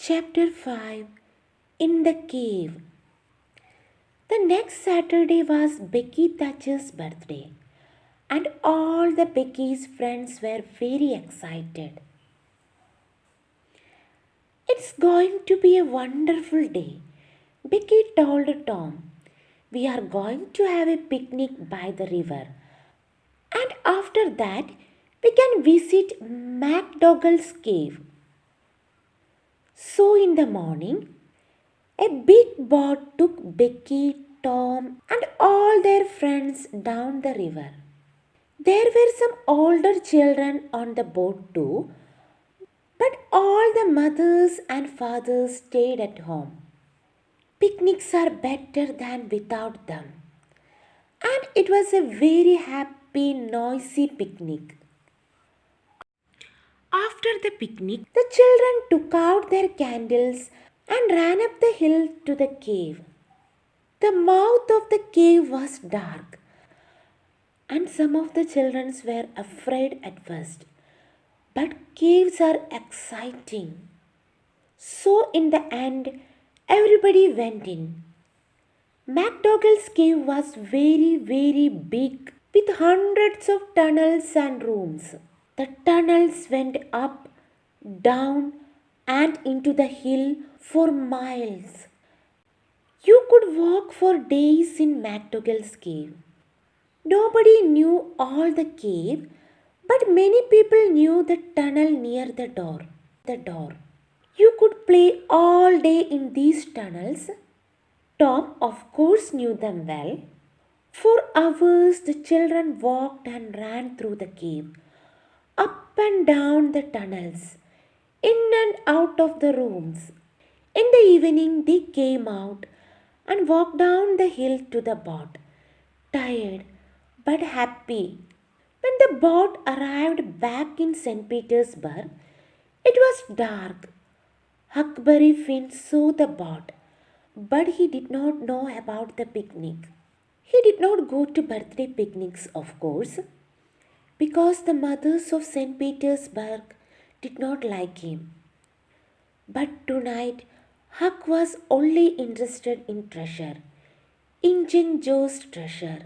Chapter 5 In the Cave. The next Saturday was Becky Thatcher's birthday, and all the Becky's friends were very excited. It's going to be a wonderful day, Becky told Tom. We are going to have a picnic by the river, and after that, we can visit MacDougall's cave. So in the morning, a big boat took Becky, Tom, and all their friends down the river. There were some older children on the boat too, but all the mothers and fathers stayed at home. Picnics are better than without them. And it was a very happy, noisy picnic. After the picnic, the children took out their candles and ran up the hill to the cave. The mouth of the cave was dark, and some of the children were afraid at first. But caves are exciting. So in the end, everybody went in. MacDougall's cave was very, very big with hundreds of tunnels and rooms. The tunnels went up, down, and into the hill for miles. You could walk for days in MacDougall's cave. Nobody knew all the cave, but many people knew the tunnel near the door. You could play all day in these tunnels. Tom, of course, knew them well. For hours, the children walked and ran through the cave, up and down the tunnels, in and out of the rooms. In the evening, they came out and walked down the hill to the boat, tired but happy. When the boat arrived back in St. Petersburg, it was dark. Huckleberry Finn saw the boat, but he did not know about the picnic. He did not go to birthday picnics, of course, because the mothers of St. Petersburg did not like him. But tonight, Huck was only interested in treasure, Injun Joe's treasure.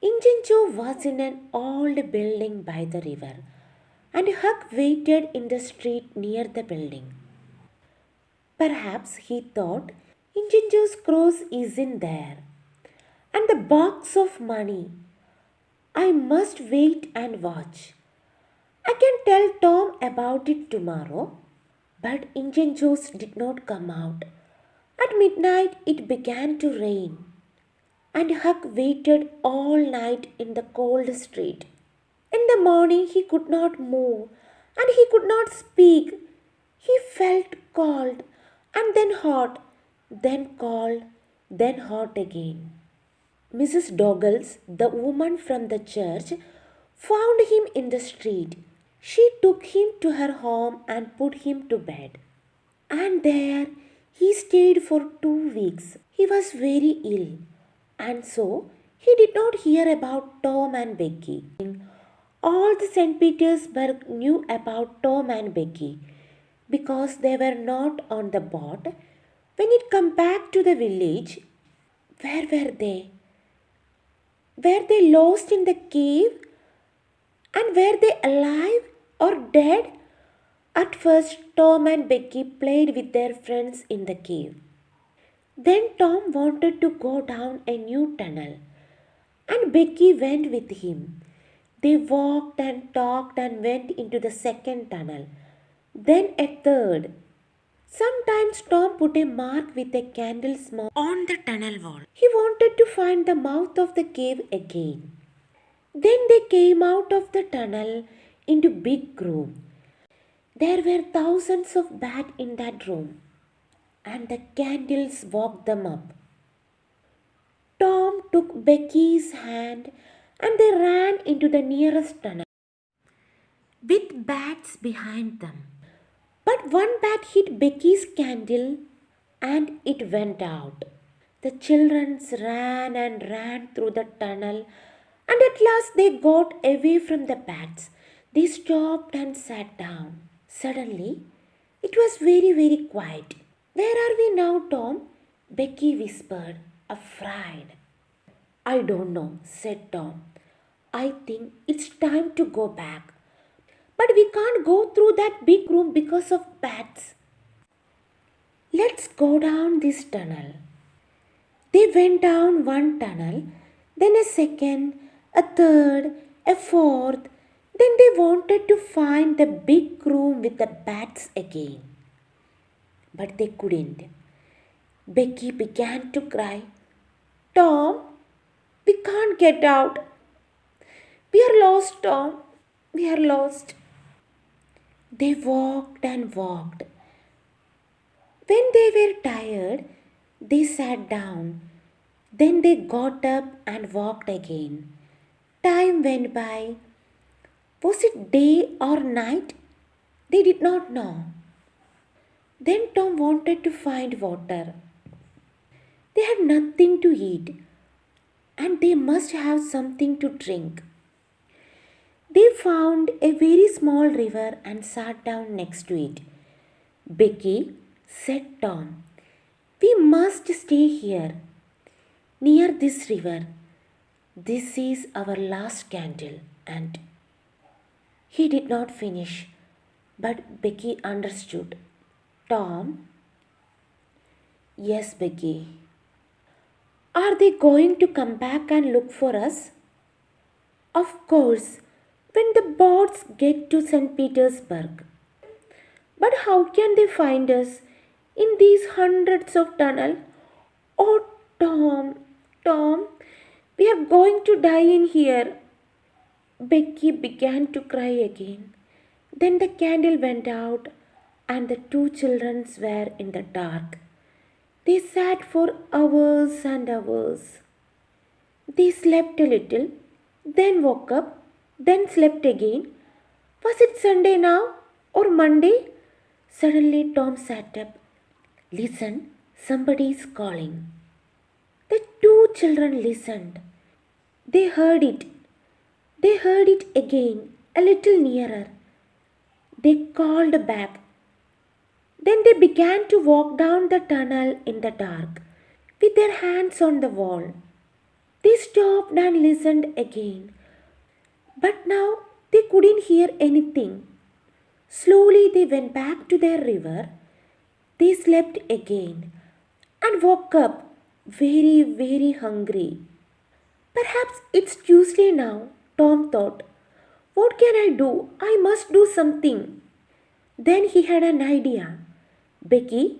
Injun Joe was in an old building by the river, and Huck waited in the street near the building. Perhaps he thought Injun Joe's cross isn't there, and the box of money. I must wait and watch. I can tell Tom about it tomorrow. But Injun Joe's did not come out. At midnight it began to rain, and Huck waited all night in the cold street. In the morning he could not move, and he could not speak. He felt cold, and then hot, then cold, then hot again. Mrs. Doggles, the woman from the church, found him in the street. She took him to her home and put him to bed. And there he stayed for 2 weeks. He was very ill, and so he did not hear about Tom and Becky. All the St. Petersburg knew about Tom and Becky because they were not on the boat. When it came back to the village, where were they? Were they lost in the cave? And were they alive or dead? At first, Tom and Becky played with their friends in the cave. Then Tom wanted to go down a new tunnel, and Becky went with him. They walked and talked and went into the second tunnel, then a third. Sometimes Tom put a mark with a candle smoke on the tunnel wall. He wanted to find the mouth of the cave again. Then they came out of the tunnel into big room. There were thousands of bats in that room, and the candles woke them up. Tom took Becky's hand and they ran into the nearest tunnel with bats behind them. But one bat hit Becky's candle and it went out. The children ran and ran through the tunnel, and at last they got away from the bats. They stopped and sat down. Suddenly, It was very, very quiet. Where are we now, Tom? Becky whispered, afraid. I don't know, said Tom. I think it's time to go back. But we can't go through that big room because of bats. Let's go down this tunnel. They went down one tunnel, then a second, a third, a fourth. Then they wanted to find the big room with the bats again. But they couldn't. Becky began to cry. Tom, we can't get out. We are lost, Tom. We are lost. They walked and walked. When they were tired, they sat down. Then they got up and walked again. Time went by. Was it day or night? They did not know. Then Tom wanted to find water. They had nothing to eat, and they must have something to drink. They found a very small river and sat down next to it. Becky, said Tom, we must stay here, near this river. This is our last candle. And he did not finish, but Becky understood. Tom, yes, Becky. Are they going to come back and look for us? Of course, when the boats get to St. Petersburg. But how can they find us in these hundreds of tunnels? Oh, Tom, we are going to die in here. Becky began to cry again. Then the candle went out and the two children were in the dark. They sat for hours and hours. They slept a little, then woke up, then slept again. Was it Sunday now or Monday? Suddenly Tom sat up. Listen, somebody is calling. The two children listened. They heard it. They heard it again, a little nearer. They called back. Then they began to walk down the tunnel in the dark, with their hands on the wall. They stopped and listened again. But now they couldn't hear anything. Slowly they went back to their river. They slept again and woke up very, very hungry. Perhaps it's Tuesday now, Tom thought. What can I do? I must do something. Then he had an idea. Becky,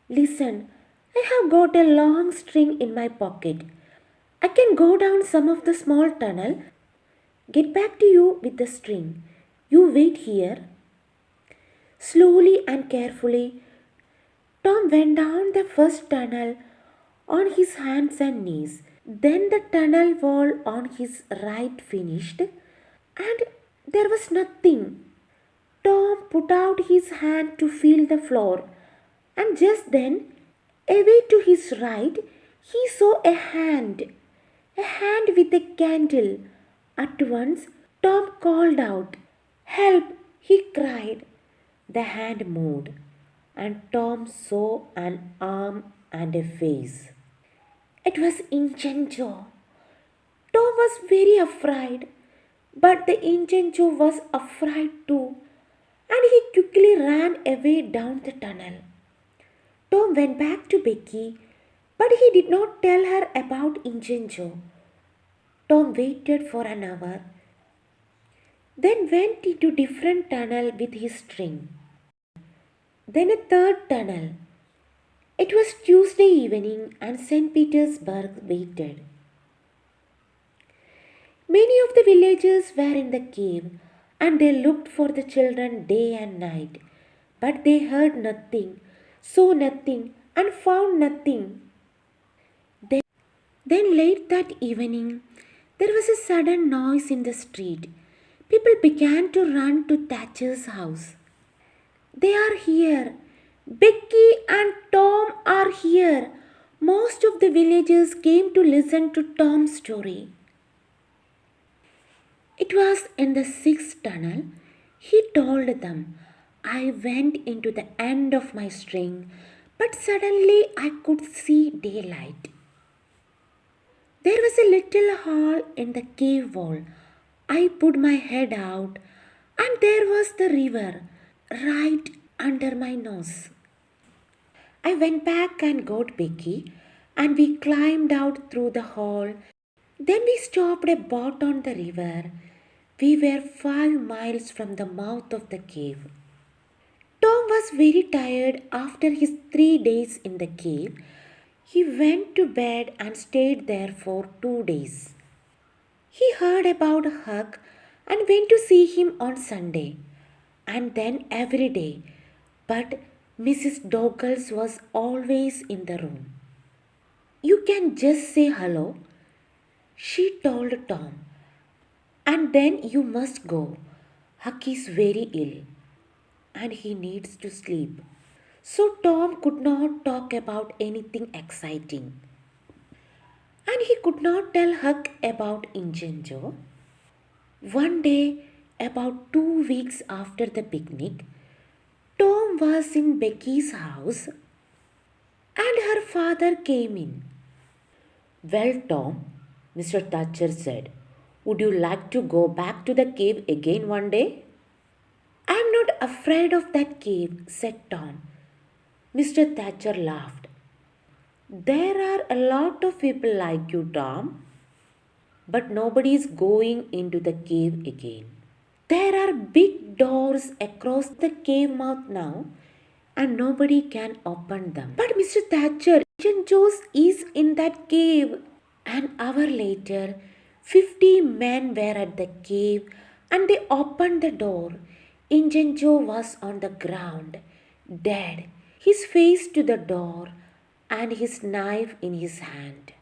listen, I have got a long string in my pocket. I can go down some of the small tunnel, get back to you with the string. You wait here. Slowly and carefully, Tom went down the first tunnel on his hands and knees. Then the tunnel wall on his right finished, and there was nothing. Tom put out his hand to feel the floor, and just then, away to his right, he saw a hand with a candle. At once, Tom called out, Help! He cried. The hand moved, and Tom saw an arm and a face. It was Injun Joe. Tom was very afraid, but the Injun Joe was afraid too, and he quickly ran away down the tunnel. Tom went back to Becky, but he did not tell her about Injun Joe. Tom waited for an hour, then went into a different tunnel with his string. Then a third tunnel. It was Tuesday evening and St. Petersburg waited. Many of the villagers were in the cave and they looked for the children day and night. But they heard nothing, saw nothing, and found nothing. Then late that evening, there was a sudden noise in the street. People began to run to Thatcher's house. They are here. Becky and Tom are here. Most of the villagers came to listen to Tom's story. It was in the sixth tunnel. He told them, I went into the end of my string, but suddenly I could see daylight. There was a little hole in the cave wall. I put my head out, and there was the river right under my nose. I went back and got Becky, and we climbed out through the hole. Then we stopped a boat on the river. We were 5 miles from the mouth of the cave. Tom was very tired after his 3 days in the cave. He went to bed and stayed there for 2 days. He heard about Huck and went to see him on Sunday, and then every day. But Mrs. Doggles was always in the room. You can just say hello, she told Tom, and then you must go. Huck is very ill and he needs to sleep. So Tom could not talk about anything exciting. And he could not tell Huck about Injun Joe. One day, about 2 weeks after the picnic, Tom was in Becky's house and her father came in. Well, Tom, Mr. Thatcher said, would you like to go back to the cave again one day? I'm not afraid of that cave, said Tom. Mr. Thatcher laughed. There are a lot of people like you, Tom, but nobody is going into the cave again. There are big doors across the cave mouth now, and nobody can open them. But Mr. Thatcher, Injun Joe is in that cave. An hour later, 50 men were at the cave and they opened the door. Injun Joe was on the ground, dead, his face to the door and his knife in his hand.